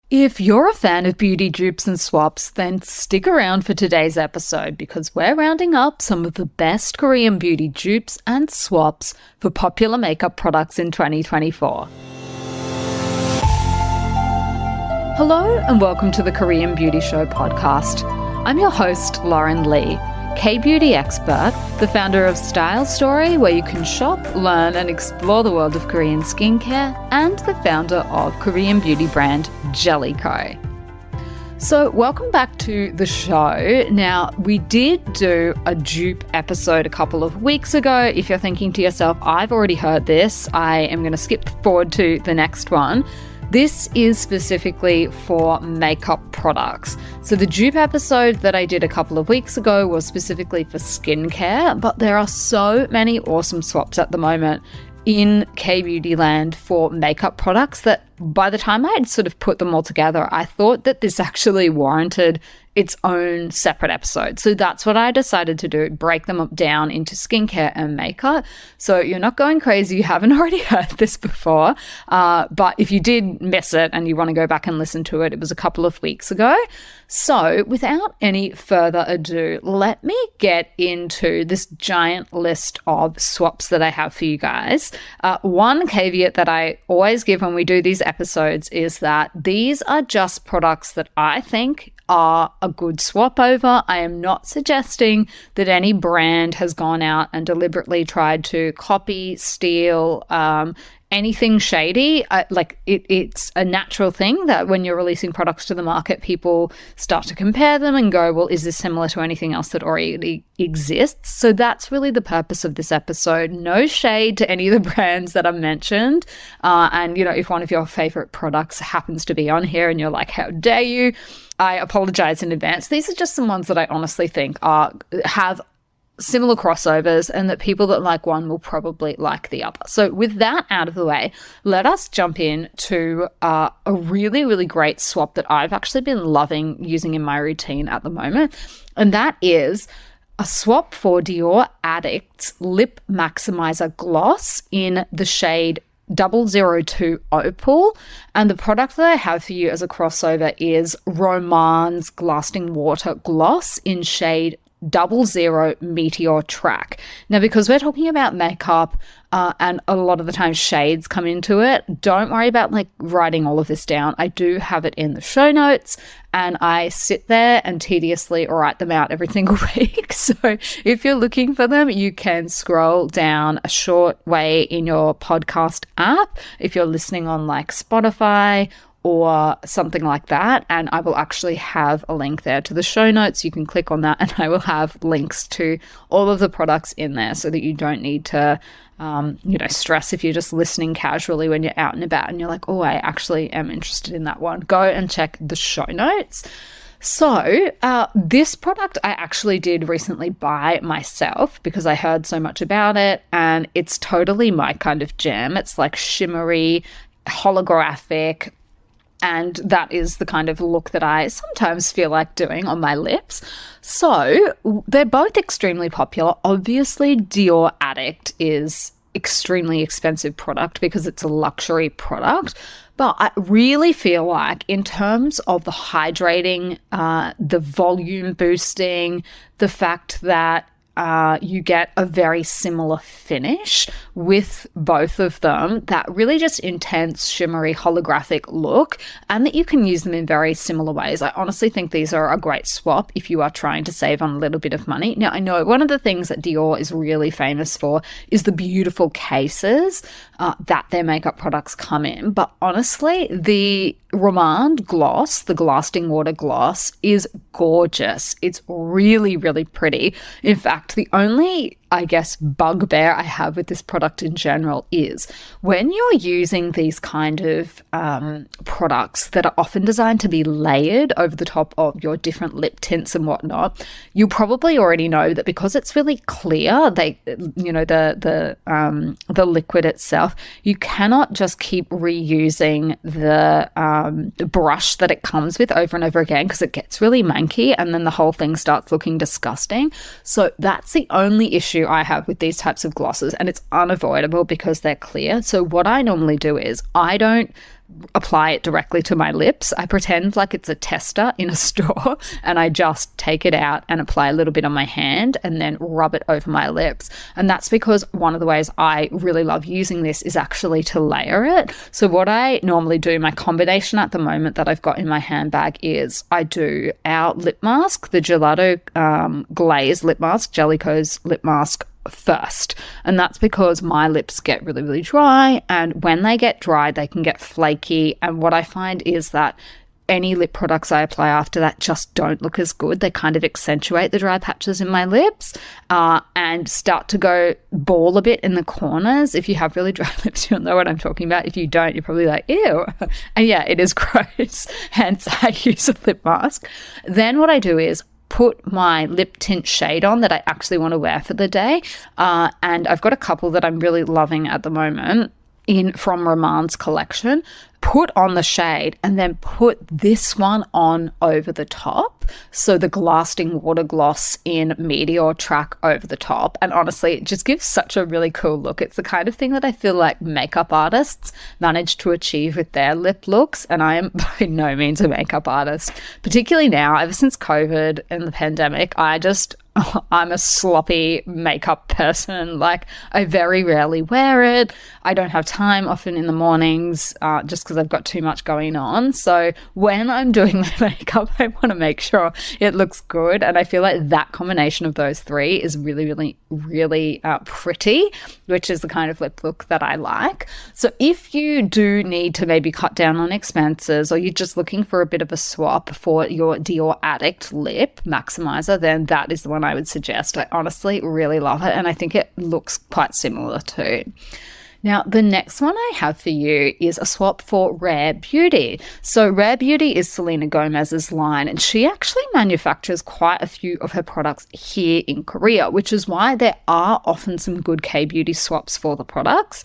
If you're a fan of beauty dupes and swaps, then stick around for today's episode because we're rounding up some of the best Korean beauty dupes and swaps for popular makeup products in 2024. Hello and welcome to the Korean Beauty Show podcast. I'm your host, Lauren Lee, Kbeauty expert, the founder of Style Story, where you can shop, learn and explore the world of Korean skincare, and the founder of Korean beauty brand Jellyco. So welcome back to the show. Now, we did do a dupe episode a couple of weeks ago. If you're thinking to yourself, I've already heard this, I am going to skip forward to the next one. This is specifically for makeup products. So the dupe episode that I did a couple of weeks ago was specifically for skincare, but there are so many awesome swaps at the moment in Kbeauty land for makeup products that by the time I had sort of put them all together, I thought that this actually warranted its own separate episode. So that's what I decided to do, break them up down into skincare and makeup. So you're not going crazy, you haven't already heard this before, but if you did miss it and you want to go back and listen to it, it was a couple of weeks ago. So without any further ado, let me get into this giant list of swaps that I have for you guys. One caveat that I always give when we do these episodes is that these are just products that I think are a good swap over. I am not suggesting that any brand has gone out and deliberately tried to copy, steal, anything shady. It's a natural thing that when you're releasing products to the market, people start to compare them and go, well, is this similar to anything else that already exists? So that's really the purpose of this episode. No shade to any of the brands that are mentioned. And, you know, if one of your favorite products happens to be on here and you're like, how dare you? I apologize in advance. These are just some ones that I honestly think have similar crossovers and that people that like one will probably like the other. So with that out of the way, let us jump in to a really, really great swap that I've actually been loving using in my routine at the moment. And that is a swap for Dior Addict's Lip Maximizer Gloss in the shade 002 Opal, and the product that I have for you as a crossover is Rom&nd's Glasting Water Gloss in shade 00 Meteor Track. Now, because we're talking about makeup and a lot of the time shades come into it, don't worry about like writing all of this down. I do have it in the show notes and I sit there and tediously write them out every single week. So if you're looking for them, you can scroll down a short way in your podcast app. If you're listening on like Spotify or something like that, and I will actually have a link there to the show notes. You can click on that and I will have links to all of the products in there so that you don't need to stress if you're just listening casually when you're out and about and you're like, oh, I actually am interested in that one. Go and check the show notes. So this product I actually did recently buy myself because I heard so much about it and it's totally my kind of jam. It's like shimmery, holographic, and that is the kind of look that I sometimes feel like doing on my lips. So they're both extremely popular. Obviously, Dior Addict is extremely expensive product because it's a luxury product. But I really feel like in terms of the hydrating, the volume boosting, the fact that you get a very similar finish with both of them, that really just intense, shimmery, holographic look, and that you can use them in very similar ways. I honestly think these are a great swap if you are trying to save on a little bit of money. Now, I know one of the things that Dior is really famous for is the beautiful cases that their makeup products come in, but honestly, the Rom&nd gloss, the Glasting Water Gloss, is gorgeous. It's really, really pretty. In fact, the only, I guess, bugbear I have with this product in general is when you're using these kind of products that are often designed to be layered over the top of your different lip tints and whatnot, you probably already know that because it's really clear, the liquid itself, you cannot just keep reusing the brush that it comes with over and over again because it gets really manky and then the whole thing starts looking disgusting. So that's the only issue I have with these types of glosses, and it's unavoidable because they're clear. So what I normally do is I don't apply it directly to my lips. I pretend like it's a tester in a store, and I just take it out and apply a little bit on my hand and then rub it over my lips. And that's because one of the ways I really love using this is actually to layer it. So what I normally do, my combination at the moment that I've got in my handbag, is I do our lip mask, the Gelato Glaze lip mask, Jellicoe's lip mask, first. And that's because my lips get really, really dry, and when they get dry, they can get flaky. And what I find is that any lip products I apply after that just don't look as good. They kind of accentuate the dry patches in my lips and start to go ball a bit in the corners. If you have really dry lips, you'll know what I'm talking about. If you don't, you're probably like, ew. And yeah, it is gross. Hence, I use a lip mask. Then what I do is put my lip tint shade on that I actually want to wear for the day. And I've got a couple that I'm really loving at the moment from Rom&nd's collection. Put on the shade and then put this one on over the top. So the Glasting water gloss in Meteor track over the top. And honestly, it just gives such a really cool look. It's the kind of thing that I feel like makeup artists manage to achieve with their lip looks. And I am by no means a makeup artist, particularly now, ever since COVID and the pandemic. I'm a sloppy makeup person. Like, I very rarely wear it. I don't have time often in the mornings just because I've got too much going on. So when I'm doing my makeup, I want to make sure it looks good. And I feel like that combination of those three is really, really, really pretty, which is the kind of lip look that I like. So if you do need to maybe cut down on expenses, or you're just looking for a bit of a swap for your Dior Addict lip maximizer, then that is the one I would suggest. I honestly really love it, and I think it looks quite similar too. Now, the next one I have for you is a swap for Rare Beauty. So Rare Beauty is Selena Gomez's line, and she actually manufactures quite a few of her products here in Korea, which is why there are often some good Kbeauty swaps for the products.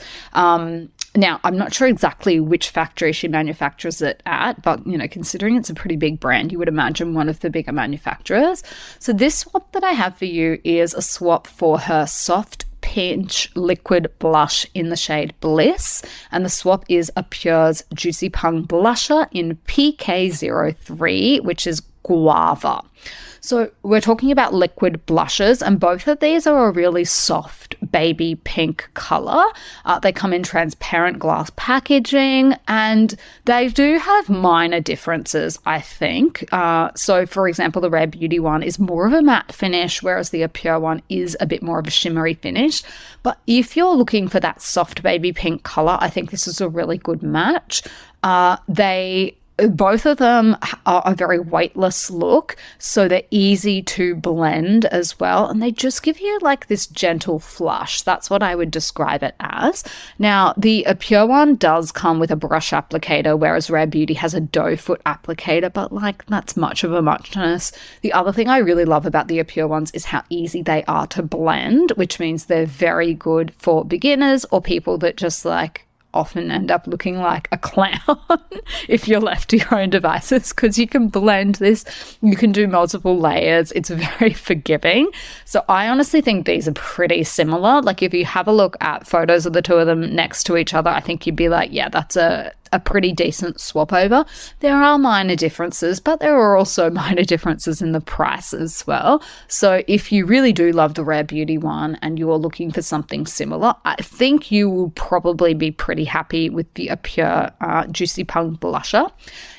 Now, I'm not sure exactly which factory she manufactures it at, but, considering it's a pretty big brand, you would imagine one of the bigger manufacturers. So this swap that I have for you is a swap for her Soft Pinch liquid blush in the shade Bliss, and the swap is Apieu's Juicy Pung blusher in PK03, which is Guava. So we're talking about liquid blushes, and both of these are a really soft baby pink color. They come in transparent glass packaging, and they do have minor differences, I think. So for example, the Rare Beauty one is more of a matte finish, whereas the Apieu one is a bit more of a shimmery finish. But if you're looking for that soft baby pink color, I think this is a really good match. Both of them are a very weightless look, so they're easy to blend as well, and they just give you like this gentle flush. That's what I would describe it as. Now, the Apieu one does come with a brush applicator, whereas Rare Beauty has a doe foot applicator, but that's much of a muchness. The other thing I really love about the Apieu ones is how easy they are to blend, which means they're very good for beginners or people that just often end up looking like a clown if you're left to your own devices, because you can blend this, you can do multiple layers, it's very forgiving. So I honestly think these are pretty similar. Like, if you have a look at photos of the two of them next to each other, I think you'd be like, yeah, that's a pretty decent swap over. There are minor differences, but there are also minor differences in the price as well. So if you really do love the Rare Beauty one and you're looking for something similar, I think you will probably be pretty happy with the Apieu Juicy Pung blusher.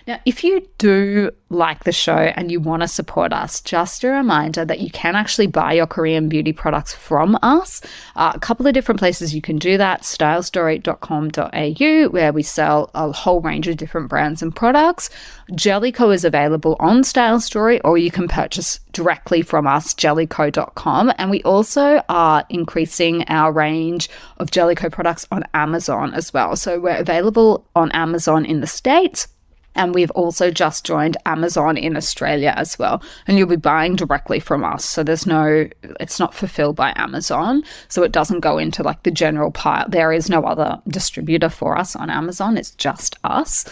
Now, if you do like the show and you want to support us, just a reminder that you can actually buy your Korean beauty products from us. A couple of different places you can do that. stylestory.com.au, where we sell a whole range of different brands and products. Jellicoe is available on Style Story, or you can purchase directly from us, jellicoe.com. And we also are increasing our range of Jellicoe products on Amazon as well. So we're available on Amazon in the States, and we've also just joined Amazon in Australia as well. And you'll be buying directly from us. So it's not fulfilled by Amazon. So it doesn't go into the general pile. There is no other distributor for us on Amazon. It's just us.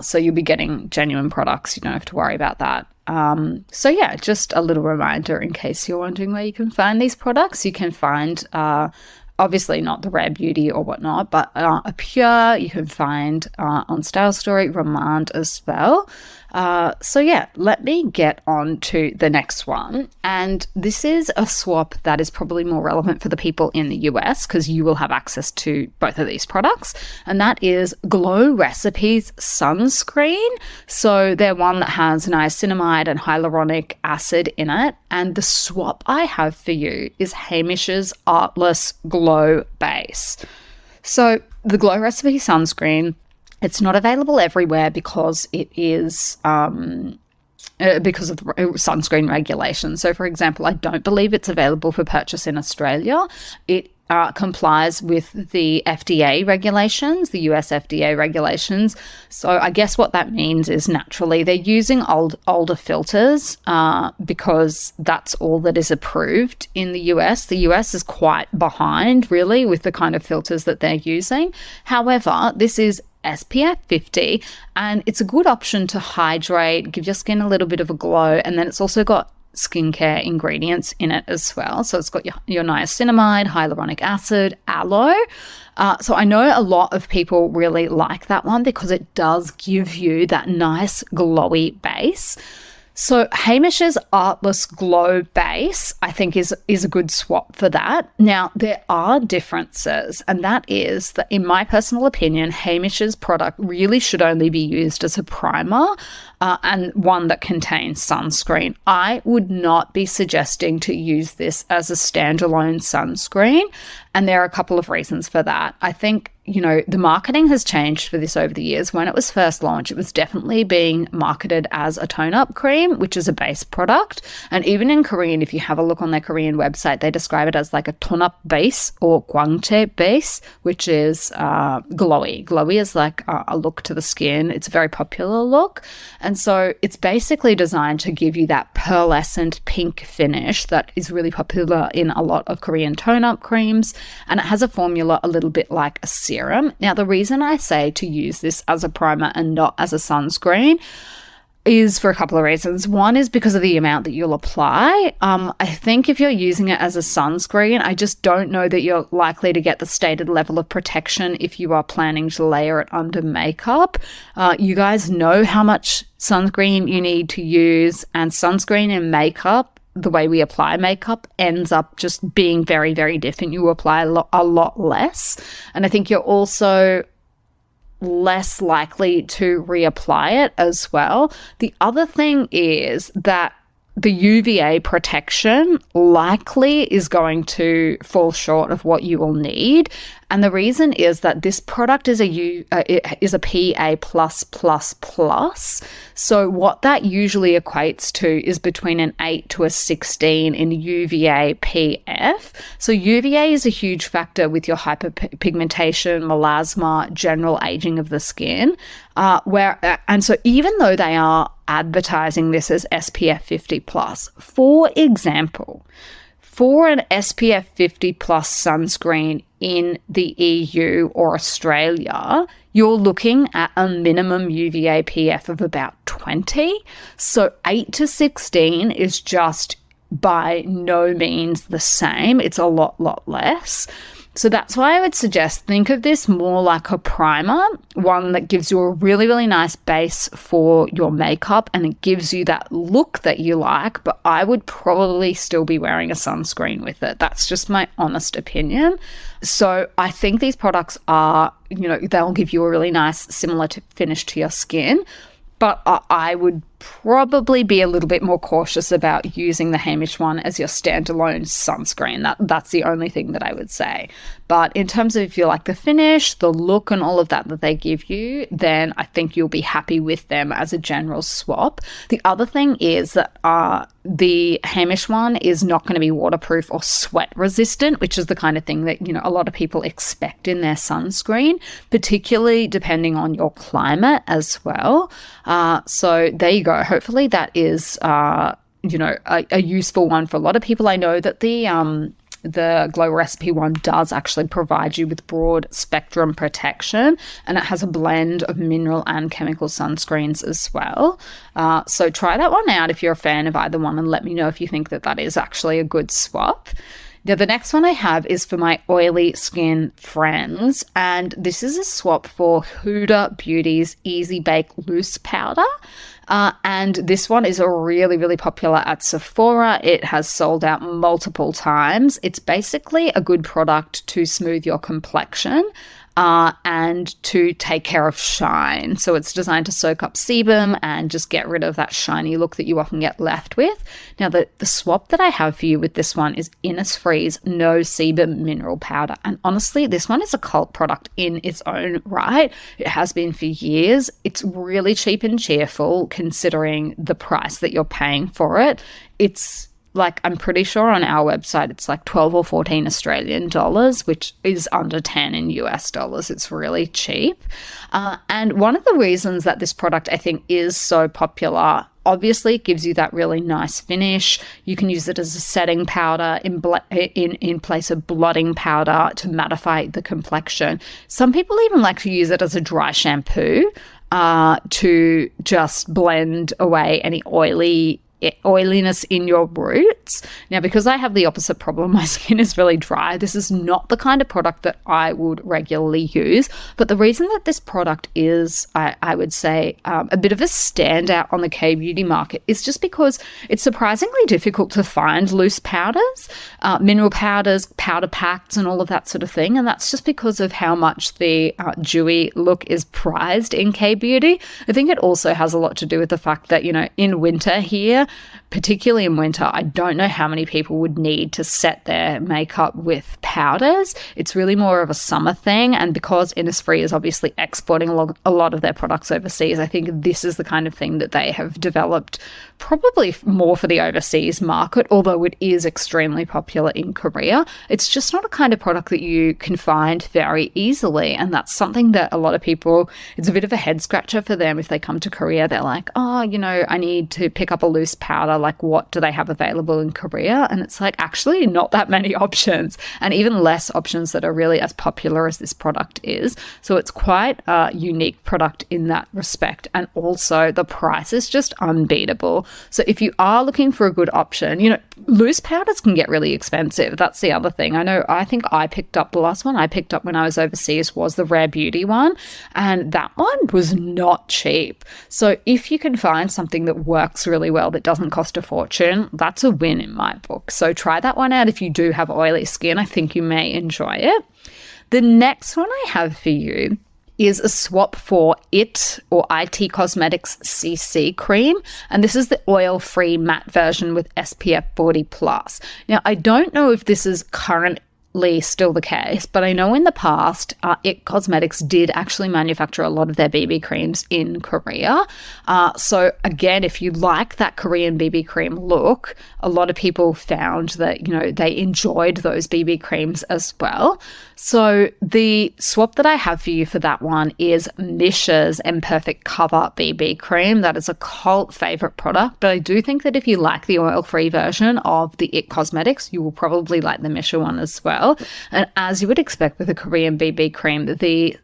So you'll be getting genuine products. You don't have to worry about that. So yeah, just a little reminder in case you're wondering where you can find these products. You can find Obviously not the Rare Beauty or whatnot, but Apieu you can find on Style Story, Rom&nd as well. So yeah, let me get on to the next one. And this is a swap that is probably more relevant for the people in the US because you will have access to both of these products. And that is Glow Recipes Sunscreen. So they're one that has niacinamide and hyaluronic acid in it. And the swap I have for you is Heimish's Artless Glow Base. So the Glow Recipe Sunscreen, it's not available everywhere because it is because of the sunscreen regulations. So, for example, I don't believe it's available for purchase in Australia. It complies with the FDA regulations, the US FDA regulations. So I guess what that means is naturally they're using older filters because that's all that is approved in the US. The US is quite behind, really, with the kind of filters that they're using. However, this is SPF 50 and it's a good option to hydrate, give your skin a little bit of a glow, and then it's also got skincare ingredients in it as well. So it's got your niacinamide, hyaluronic acid, aloe. So I know a lot of people really like that one because it does give you that nice glowy base. So Heimish's Artless Glow Base, I think, is a good swap for that. Now, there are differences, and that is that, in my personal opinion, Heimish's product really should only be used as a primer and one that contains sunscreen. I would not be suggesting to use this as a standalone sunscreen, and there are a couple of reasons for that. I think, the marketing has changed for this over the years. When it was first launched, it was definitely being marketed as a tone-up cream, which is a base product. And even in Korean, if you have a look on their Korean website, they describe it as like a tone-up base or gwangchae base, which is glowy. Glowy is like a look to the skin. It's a very popular look. And so it's basically designed to give you that pearlescent pink finish that is really popular in a lot of Korean tone-up creams. And it has a formula a little bit like a serum. Now, the reason I say to use this as a primer and not as a sunscreen is for a couple of reasons. One is because of the amount that you'll apply. I think if you're using it as a sunscreen, I just don't know that you're likely to get the stated level of protection if you are planning to layer it under makeup. You guys know how much sunscreen you need to use, and sunscreen and makeup, the way we apply makeup, ends up just being very, very different. You apply a lot less. And I think you're also less likely to reapply it as well. The other thing is that the UVA protection likely is going to fall short of what you will need. And the reason is that this product is a PA+++. So what that usually equates to is between an 8 to a 16 in UVA PF. So UVA is a huge factor with your hyperpigmentation, melasma, general aging of the skin. And so even though they are advertising this as SPF 50+, for example, for an SPF 50+ sunscreen in the EU or Australia, you're looking at a minimum UVA PF of about 20. So 8 to 16 is just by no means the same. It's a lot less. So that's why I would suggest think of this more like a primer, one that gives you a really, really nice base for your makeup and it gives you that look that you like, but I would probably still be wearing a sunscreen with it. That's just my honest opinion. So I think these products are, they'll give you a really nice similar finish to your skin, but I would probably be a little bit more cautious about using the Heimish one as your standalone sunscreen. That's the only thing that I would say. But in terms of if you like the finish, the look and all of that they give you, then I think you'll be happy with them as a general swap. The other thing is that the Heimish one is not going to be waterproof or sweat resistant, which is the kind of thing that, a lot of people expect in their sunscreen, particularly depending on your climate as well. So there you go. Hopefully that is, a useful one for a lot of people. I know that the Glow Recipe one does actually provide you with broad spectrum protection, and it has a blend of mineral and chemical sunscreens as well. So try that one out if you're a fan of either one and let me know if you think that is actually a good swap. Now, the next one I have is for my oily skin friends, and this is a swap for Huda Beauty's Easy Bake Loose Powder. And this one is really, really popular at Sephora. It has sold out multiple times. It's basically a good product to smooth your complexion and to take care of shine. So it's designed to soak up sebum and just get rid of that shiny look that you often get left with. Now, the swap that I have for you with this one is Innisfree's No Sebum Mineral Powder. And honestly, this one is a cult product in its own right. It has been for years. It's really cheap and cheerful considering the price that you're paying for it. It's like, I'm pretty sure on our website it's like 12 or 14 Australian dollars, which is under 10 in US dollars. It's really cheap. And one of the reasons that this product I think is so popular, obviously it gives you that really nice finish. You can use it as a setting powder in place of blotting powder to mattify the complexion. Some people even like to use it as a dry shampoo to just blend away any oiliness in your roots. Now, because I have the opposite problem, my skin is really dry, this is not the kind of product that I would regularly use. But the reason that this product is, I would say, a bit of a standout on the Kbeauty market is just because it's surprisingly difficult to find loose powders, mineral powders, powder packs, and all of that sort of thing. And that's just because of how much the dewy look is prized in Kbeauty. I think it also has a lot to do with the fact that, in winter here, particularly in winter, I don't know how many people would need to set their makeup with powders. It's really more of a summer thing. And because Innisfree is obviously exporting a lot of their products overseas, I think this is the kind of thing that they have developed probably more for the overseas market, although it is extremely popular in Korea. It's just not a kind of product that you can find very easily. And that's something that a lot of people, it's a bit of a head scratcher for them if they come to Korea. They're like, I need to pick up a loose powder. Like, what do they have available in Korea? And it's like, actually not that many options, and even less options that are really as popular as this product is. So it's quite a unique product in that respect. And also the price is just unbeatable. So if you are looking for a good option, loose powders can get really expensive. That's the other thing. I think I picked up, the last one I picked up when I was overseas was the Rare Beauty one, and that one was not cheap. So if you can find something that works really well, that doesn't cost a fortune, that's a win in my book. So try that one out if you do have oily skin. I think you may enjoy it. The next one I have for you is a swap for IT Cosmetics CC cream, and this is the oil-free matte version with SPF 40+. Now, I don't know if this is currently still the case, but I know in the past IT Cosmetics did actually manufacture a lot of their BB creams in Korea. So again, if you like that Korean BB cream look, a lot of people found that they enjoyed those BB creams as well. So the swap that I have for you for that one is Missha's Imperfect Cover BB cream. That is a cult favorite product, but I do think that if you like the oil-free version of the IT Cosmetics, you will probably like the Missha one as well. And as you would expect with a Korean BB cream, the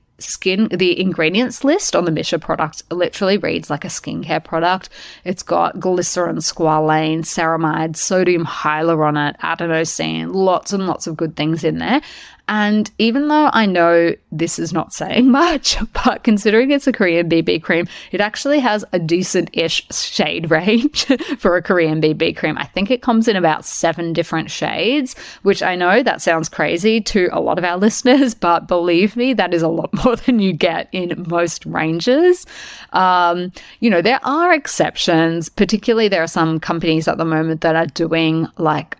ingredients list on the Missha product literally reads like a skincare product. It's got glycerin, squalane, ceramide, sodium hyaluronate, adenosine, lots and lots of good things in there. And even though I know this is not saying much, but considering it's a Korean BB cream, it actually has a decent-ish shade range for a Korean BB cream. I think it comes in about 7 different shades, which I know that sounds crazy to a lot of our listeners, but believe me, that is a lot more than you get in most ranges. There are exceptions. Particularly, there are some companies at the moment that are doing like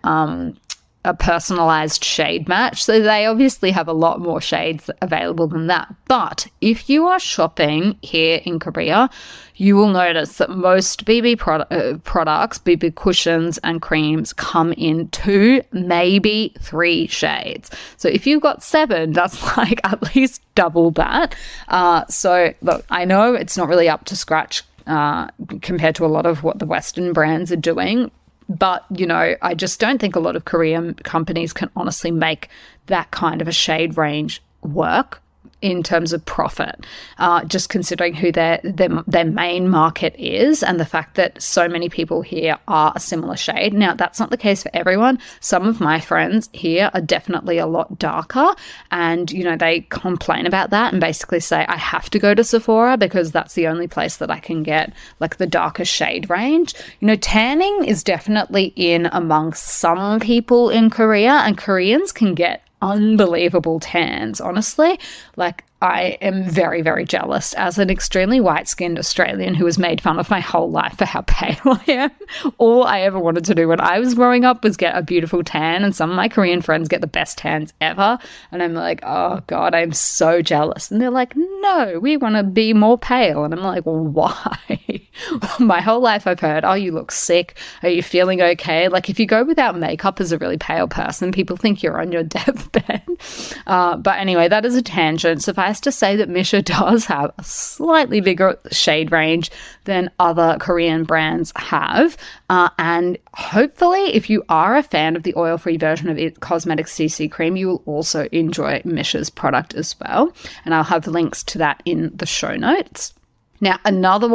a personalized shade match. So they obviously have a lot more shades available than that. But if you are shopping here in Korea, you will notice that most BB products, BB cushions and creams come in 2, maybe 3 shades. So if you've got 7, that's like at least double that. So look, I know it's not really up to scratch compared to a lot of what the Western brands are doing. But, I just don't think a lot of Korean companies can honestly make that kind of a shade range work in terms of profit, just considering who their main market is and the fact that so many people here are a similar shade. Now, that's not the case for everyone. Some of my friends here are definitely a lot darker, and, you know, they complain about that and basically say, I have to go to Sephora because that's the only place that I can get like the darker shade range. You know, tanning is definitely in amongst some people in Korea, and Koreans can get unbelievable tans, honestly. Like, I am very, very jealous as an extremely white-skinned Australian who was made fun of my whole life for how pale I am. All I ever wanted to do when I was growing up was get a beautiful tan, and some of my Korean friends get the best tans ever. And I'm like, oh God, I'm so jealous. And they're like, no, we want to be more pale. And I'm like, well, why? My whole life I've heard, oh, you look sick. Are you feeling okay? Like, if you go without makeup as a really pale person, people think you're on your deathbed. But anyway, that is a tangent. Suffice to say that Missha does have a slightly bigger shade range than other Korean brands have. And hopefully, if you are a fan of the oil-free version of It Cosmetics CC Cream, you will also enjoy Missha's product as well. And I'll have links to that in the show notes. Now, another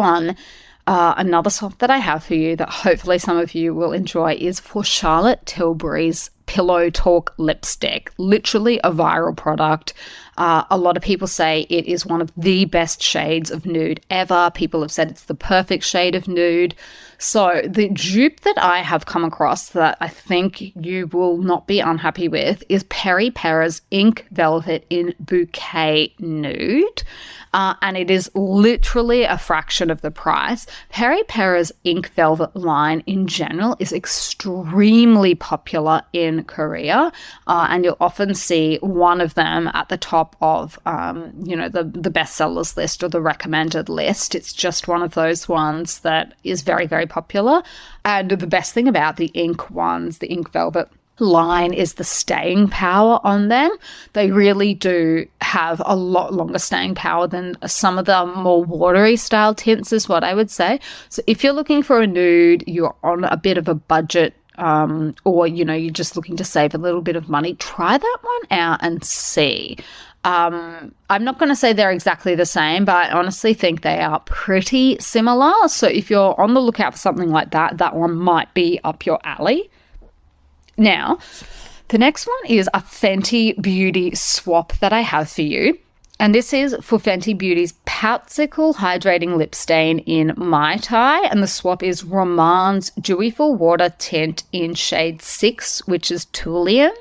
swap that I have for you that hopefully some of you will enjoy is for Charlotte Tilbury's Pillow Talk lipstick. Literally a viral product. A lot of people say it is one of the best shades of nude ever. People have said it's the perfect shade of nude. So the dupe that I have come across that I think you will not be unhappy with is Peri Pera's Ink Velvet in Bouquet Nude. And it is literally a fraction of the price. Peri Pera's Ink Velvet line in general is extremely popular in Korea. And you'll often see one of them at the top of, the bestsellers list or the recommended list. It's just one of those ones that is very, very popular. And the best thing about the ink ones, the Ink Velvet line, is the staying power on them. They really do have a lot longer staying power than some of the more watery style tints, is what I would say. So if you're looking for a nude, you're on a bit of a budget, or, you know, you're just looking to save a little bit of money, try that one out and see. I'm not going to say they're exactly the same, but I honestly think they are pretty similar. So if you're on the lookout for something like that, that one might be up your alley. Now, the next one is a Fenty Beauty swap that I have for you. And this is for Fenty Beauty's Poutsicle Hydrating Lip Stain in Mai Tai. And the swap is Rom&nd's Dewy Full Water Tint in shade 6, which is Thulian.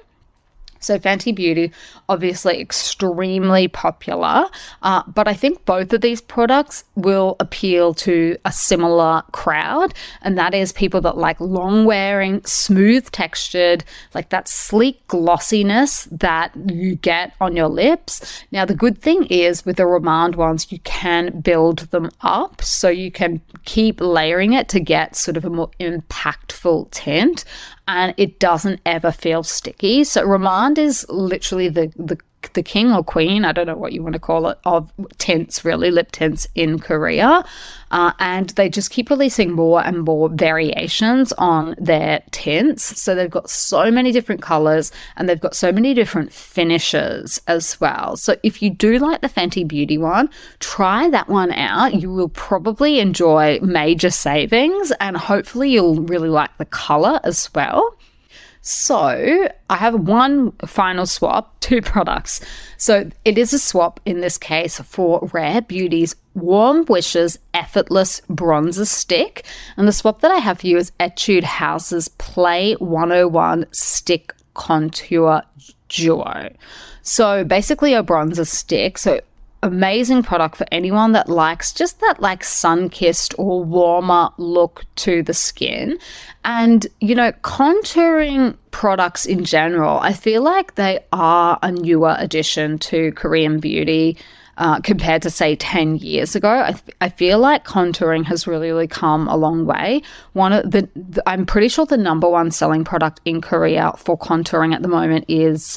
So Fenty Beauty, obviously extremely popular, but I think both of these products will appeal to a similar crowd, and that is people that like long-wearing, smooth-textured, like that sleek glossiness that you get on your lips. Now, the good thing is with the Rom&nd ones, you can build them up, so you can keep layering it to get sort of a more impactful tint, and it doesn't ever feel sticky. So Rom&nd is literally the king or queen, I don't know what you want to call it, of tints, really, lip tints in Korea. And they just keep releasing more and more variations on their tints. So they've got so many different colors and they've got so many different finishes as well. So if you do like the Fenty Beauty one, try that one out. You will probably enjoy major savings and hopefully you'll really like the color as well. So I have one final swap, 2 products. So it is a swap in this case for Rare Beauty's Warm Wishes Effortless Bronzer Stick. And the swap that I have for you is Etude House's Play 101 Stick Contour Duo. So basically a bronzer stick. So amazing product for anyone that likes just that like sun-kissed or warmer look to the skin. And, you know, contouring products in general, I feel like they are a newer addition to Korean beauty compared to, say, 10 years ago. I feel like contouring has really come a long way. I'm pretty sure the number one selling product in Korea for contouring at the moment is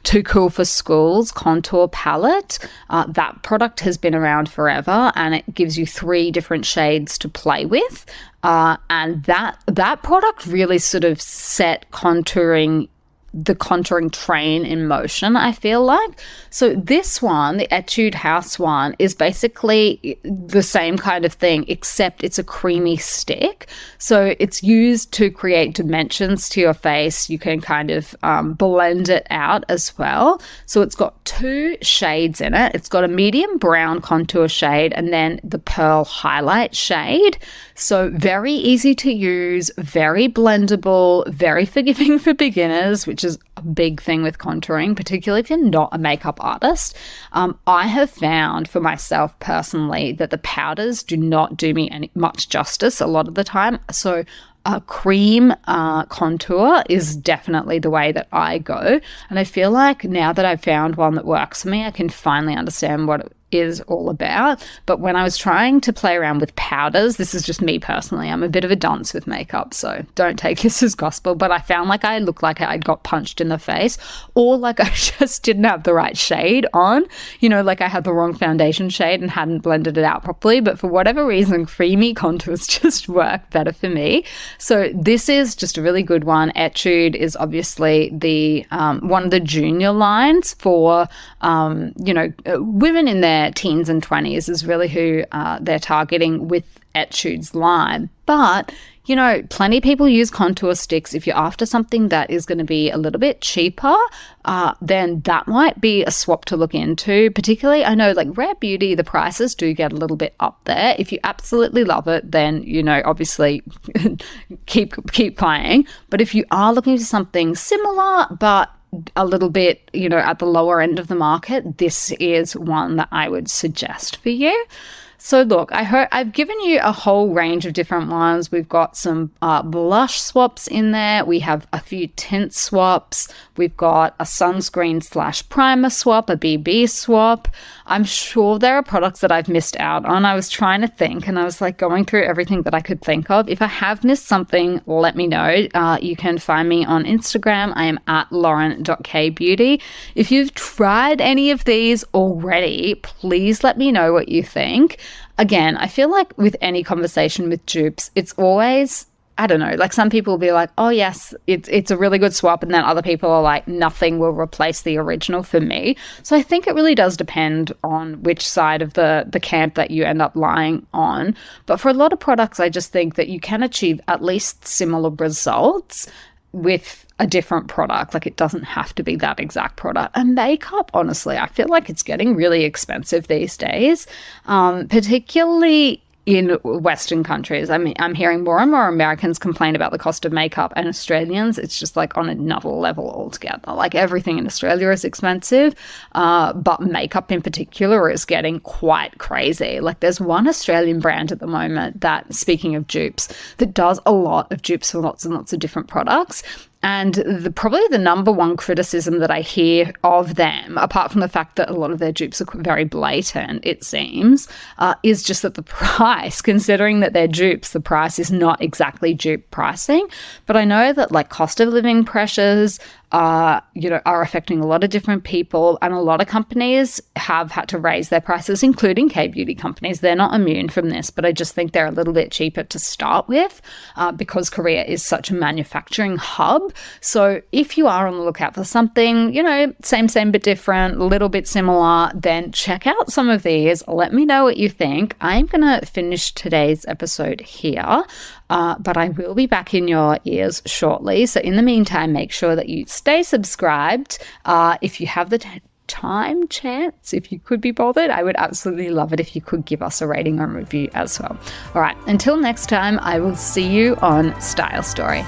Too Cool for School's contour palette. That product has been around forever and it gives you 3 different shades to play with. And that product really sort of set contouring the contouring train in motion, I feel like. So this one, the Etude House one, is basically the same kind of thing, except it's a creamy stick. So it's used to create dimensions to your face. You can kind of blend it out as well. So it's got 2 shades in it. It's got a medium brown contour shade and then the pearl highlight shade. So very easy to use, very blendable, very forgiving for beginners, which is a big thing with contouring, particularly if you're not a makeup artist. I have found for myself personally that the powders do not do me much justice a lot of the time. So a cream contour is definitely the way that I go. And I feel like now that I've found one that works for me, I can finally understand what it is all about. But when I was trying to play around with powders, this is just me personally, I'm a bit of a dunce with makeup, so don't take this as gospel, but I found like I looked like I got punched in the face, or like I just didn't have the right shade on, you know, like I had the wrong foundation shade and hadn't blended it out properly. But for whatever reason, creamy contours just work better for me. So this is just a really good one. Etude is obviously the one of the junior lines for women in their teens and 20s is really who they're targeting with Etude's line. But, you know, plenty of people use contour sticks. If you're after something that is going to be a little bit cheaper, then that might be a swap to look into. Particularly, I know like Rare Beauty, the prices do get a little bit up there. If you absolutely love it, then, you know, obviously keep playing. But if you are looking for something similar but a little bit, you know, at the lower end of the market, this is one that I would suggest for you. So look, I've given you a whole range of different ones. We've got some blush swaps in there. We have a few tint swaps. We've got a sunscreen / primer swap, a BB swap. I'm sure there are products that I've missed out on. I was trying to think and I was like going through everything that I could think of. If I have missed something, let me know. You can find me on Instagram. I am at Lauren.Kbeauty. If you've tried any of these already, please let me know what you think. Again, I feel like with any conversation with dupes, it's always, I don't know, like some people will be like, oh yes, it's a really good swap. And then other people are like, nothing will replace the original for me. So I think it really does depend on which side of the camp that you end up lying on. But for a lot of products, I just think that you can achieve at least similar results with a different product. Like it doesn't have to be that exact product. And makeup, honestly, I feel like it's getting really expensive these days, particularly in Western countries. I mean, I'm hearing more and more Americans complain about the cost of makeup, and Australians, it's just like on another level altogether. Like everything in Australia is expensive, but makeup in particular is getting quite crazy. Like there's one Australian brand at the moment that, speaking of dupes, that does a lot of dupes for lots and lots of different products. And probably the number one criticism that I hear of them, apart from the fact that a lot of their dupes are very blatant, it seems, is just that the price, considering that they're dupes, the price is not exactly dupe pricing. But I know that like cost of living pressures are affecting a lot of different people, and a lot of companies have had to raise their prices, including Kbeauty companies. They're not immune from this, but I just think they're a little bit cheaper to start with because Korea is such a manufacturing hub. So if you are on the lookout for something, you know, same but different, a little bit similar, then check out some of these. Let me know what you think. I'm going to finish today's episode here. But I will be back in your ears shortly. So in the meantime, make sure that you stay subscribed. If you have the chance, if you could be bothered, I would absolutely love it if you could give us a rating or review as well. All right, until next time, I will see you on Style Story.